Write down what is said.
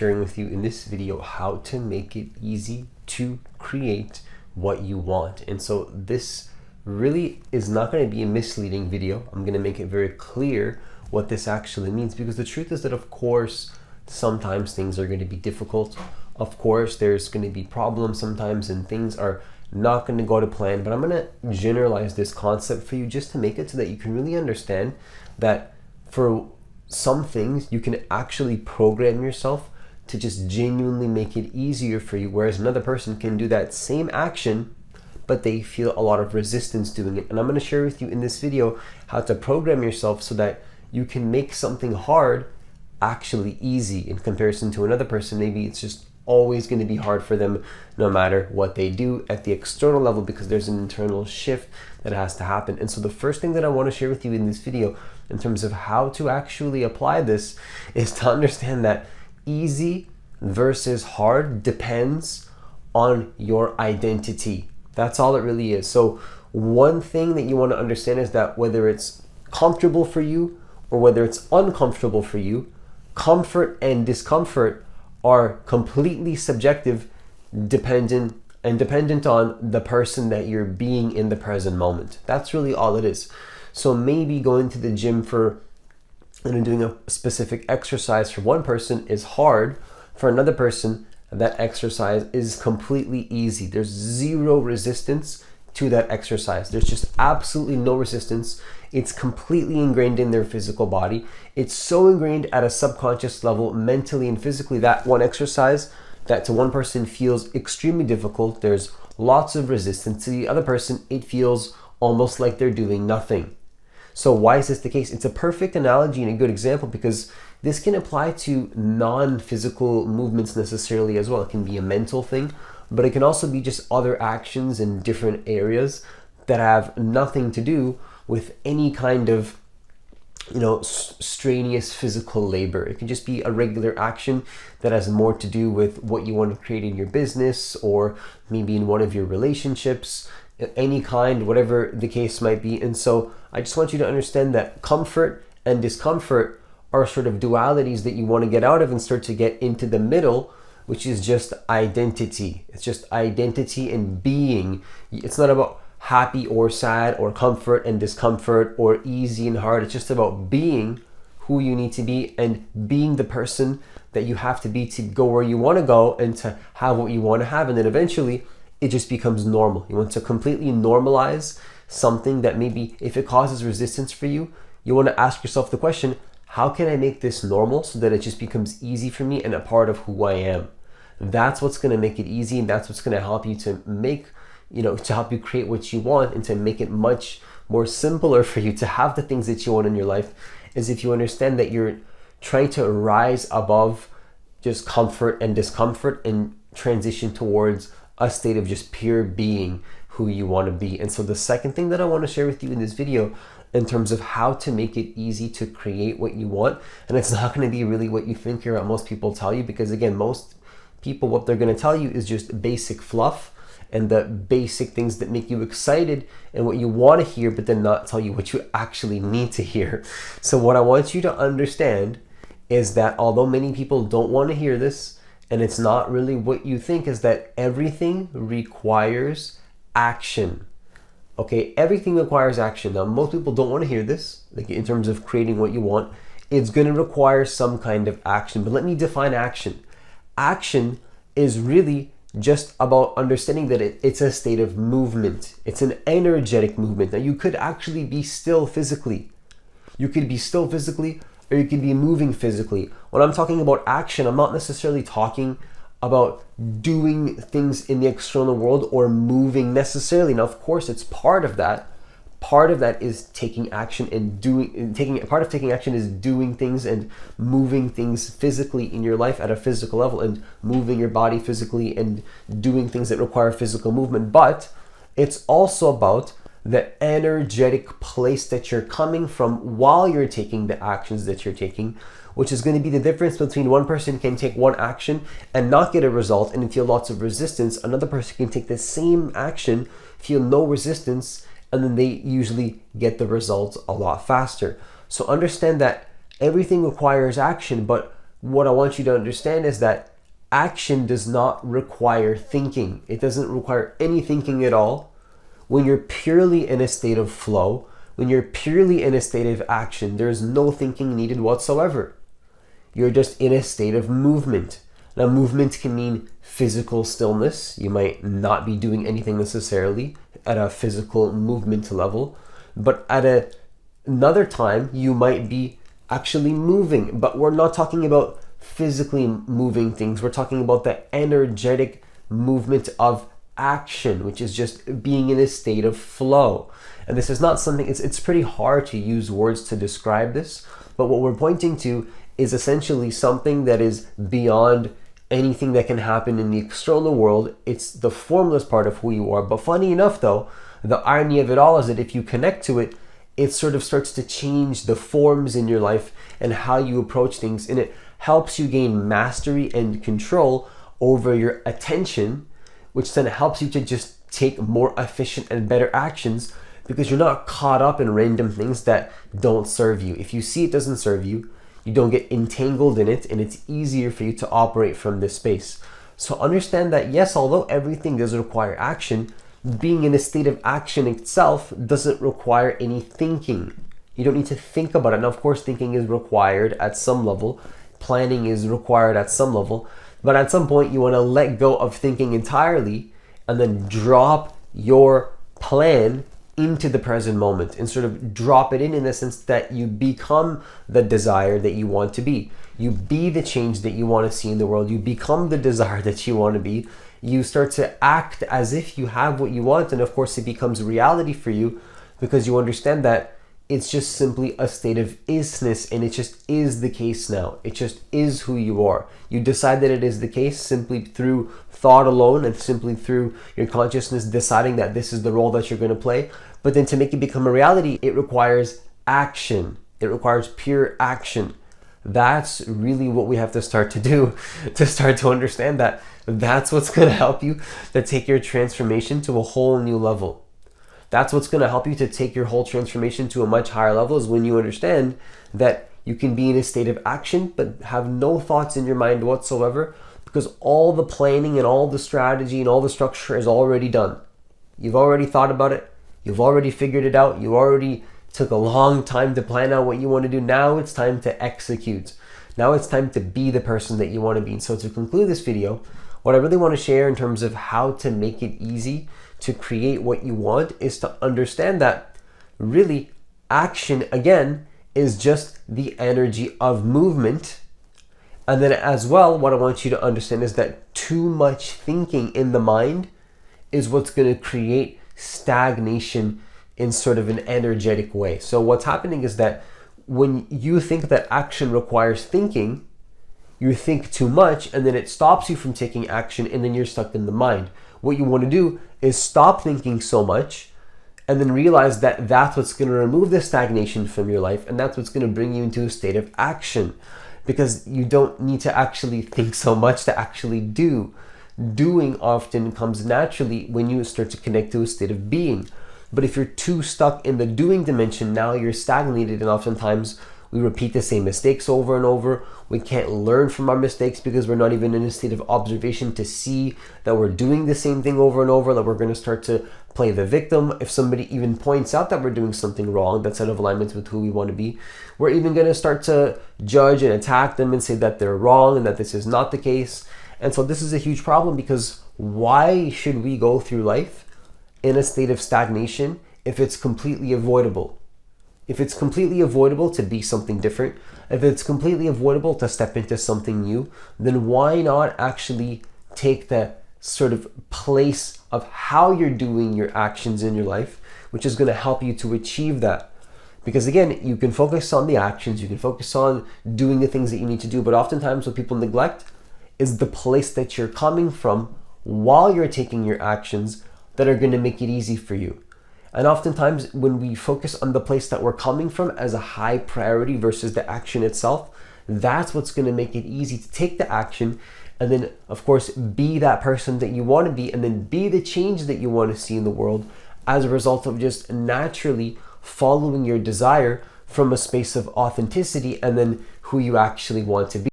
sharing with you in this video how to make it easy to create what you want. And so this really is not going to be a misleading video. I'm going to make it very clear what this actually means, because the truth is that, of course, sometimes things are going to be difficult. Of course, there's going to be problems sometimes and things are not going to go to plan, but I'm going to generalize this concept for you just to make it so that you can really understand that for some things you can actually program yourself to just genuinely make it easier for you, whereas another person can do that same action but they feel a lot of resistance doing it. And I'm going to share with you in this video how to program yourself so that you can make something hard actually easy in comparison to another person. Maybe it's just always going to be hard for them no matter what they do at the external level, because there's an internal shift that has to happen. And so the first thing that I want to share with you in this video in terms of how to actually apply this is to understand that easy versus hard depends on your identity. That's all it really is. So one thing that you want to understand is that whether it's comfortable for you or whether it's uncomfortable for you, comfort and discomfort are completely subjective, dependent on the person that you're being in the present moment. That's really all it is. So maybe going to the gym and doing a specific exercise for one person is hard. For another person, that exercise is completely easy. There's zero resistance to that exercise. There's just absolutely no resistance. It's completely ingrained in their physical body. It's so ingrained at a subconscious level, mentally and physically, that one exercise that to one person feels extremely difficult, there's lots of resistance. To the other person, it feels almost like they're doing nothing. So why is this the case? It's a perfect analogy and a good example, because this can apply to non-physical movements necessarily as well. It can be a mental thing, but it can also be just other actions in different areas that have nothing to do with any kind of strenuous physical labor. It can just be a regular action that has more to do with what you want to create in your business, or maybe in one of your relationships, any kind, whatever the case might be. And so I just want you to understand that comfort and discomfort are sort of dualities that you want to get out of and start to get into the middle, which is just identity. It's just identity and being. It's not about happy or sad or comfort and discomfort or easy and hard. It's just about being who you need to be and being the person that you have to be to go where you want to go and to have what you want to have. And then eventually it just becomes normal. You want to completely normalize something that maybe if it causes resistance for you, you want to ask yourself the question, how can I make this normal so that it just becomes easy for me and a part of who I am? That's what's going to make it easy, and that's what's going to help you to make, to help you create what you want and to make it much more simpler for you to have the things that you want in your life, is if you understand that you're trying to rise above just comfort and discomfort and transition towards a state of just pure being who you want to be. And so the second thing that I want to share with you in this video in terms of how to make it easy to create what you want, and it's not going to be really what you think or what most people tell you, because again, most people, what they're going to tell you is just basic fluff and the basic things that make you excited and what you want to hear, but then not tell you what you actually need to hear. So what I want you to understand is that although many people don't want to hear this, and it's not really what you think, is that everything requires action. Okay, everything requires action. Now, most people don't want to hear this, like in terms of creating what you want. It's going to require some kind of action. But let me define action. Action is really just about understanding that it's a state of movement. It's an energetic movement. Now, you could actually be still physically. You could be still physically, or you could be moving physically. When I'm talking about action, I'm not necessarily talking about doing things in the external world or moving necessarily. Now, of course, it's part of that. Part of that is taking action and part of taking action is doing things and moving things physically in your life at a physical level and moving your body physically and doing things that require physical movement. But it's also about the energetic place that you're coming from while you're taking the actions that you're taking, which is going to be the difference between one person can take one action and not get a result and feel lots of resistance. Another person can take the same action, feel no resistance, and then they usually get the results a lot faster. So understand that everything requires action, but what I want you to understand is that action does not require thinking. It doesn't require any thinking at all. When you're purely in a state of flow, when you're purely in a state of action, there's no thinking needed whatsoever. You're just in a state of movement. Now, movement can mean physical stillness. You might not be doing anything necessarily at a physical movement level, but at another time, you might be actually moving. But we're not talking about physically moving things. We're talking about the energetic movement of action, which is just being in a state of flow. And this is not something, it's pretty hard to use words to describe this, but what we're pointing to is essentially something that is beyond anything that can happen in the external world. It's the formless part of who you are. But funny enough though, the irony of it all is that if you connect to it, it sort of starts to change the forms in your life and how you approach things, and it helps you gain mastery and control over your attention, which then helps you to just take more efficient and better actions because you're not caught up in random things that don't serve you. If you see it doesn't serve you, you don't get entangled in it, and it's easier for you to operate from this space. So understand that yes, although everything does require action, being in a state of action itself doesn't require any thinking. You don't need to think about it. Now, of course, thinking is required at some level. Planning is required at some level. But at some point, you want to let go of thinking entirely and then drop your plan into the present moment and sort of drop it in the sense that you become the desire that you want to be. You be the change that you want to see in the world. You become the desire that you want to be. You start to act as if you have what you want, and of course it becomes reality for you because you understand that it's just simply a state of isness, and it just is the case now. It just is who you are. You decide that it is the case simply through thought alone and simply through your consciousness deciding that this is the role that you're going to play. But then to make it become a reality, it requires action. It requires pure action. That's really what we have to start to do, to start to understand that that's what's going to help you to take your transformation to a whole new level. That's what's going to help you to take your whole transformation to a much higher level, is when you understand that you can be in a state of action but have no thoughts in your mind whatsoever, because all the planning and all the strategy and all the structure is already done. You've already thought about it. You've already figured it out. You already took a long time to plan out what you want to do. Now it's time to execute. Now it's time to be the person that you want to be. And so to conclude this video, what I really want to share in terms of how to make it easy to create what you want is to understand that really action, again, is just the energy of movement. And then as well, what I want you to understand is that too much thinking in the mind is what's going to create stagnation in sort of an energetic way. So what's happening is that when you think that action requires thinking, you think too much, and then it stops you from taking action, and then you're stuck in the mind. What you want to do is stop thinking so much and then realize that that's what's going to remove the stagnation from your life, and that's what's going to bring you into a state of action, because you don't need to actually think so much to actually do. Doing often comes naturally when you start to connect to a state of being. But if you're too stuck in the doing dimension, now you're stagnated, and oftentimes we repeat the same mistakes over and over. We can't learn from our mistakes because we're not even in a state of observation to see that we're doing the same thing over and over, that we're going to start to play the victim. If somebody even points out that we're doing something wrong that's out of alignment with who we want to be, we're even going to start to judge and attack them and say that they're wrong and that this is not the case. And so this is a huge problem, because why should we go through life in a state of stagnation if it's completely avoidable? If it's completely avoidable to be something different, if it's completely avoidable to step into something new, then why not actually take the sort of place of how you're doing your actions in your life, which is going to help you to achieve that? Because again, you can focus on the actions, you can focus on doing the things that you need to do, but oftentimes what people neglect is the place that you're coming from while you're taking your actions that are going to make it easy for you. And oftentimes when we focus on the place that we're coming from as a high priority versus the action itself, that's what's going to make it easy to take the action and then, of course, be that person that you want to be, and then be the change that you want to see in the world as a result of just naturally following your desire from a space of authenticity and then who you actually want to be.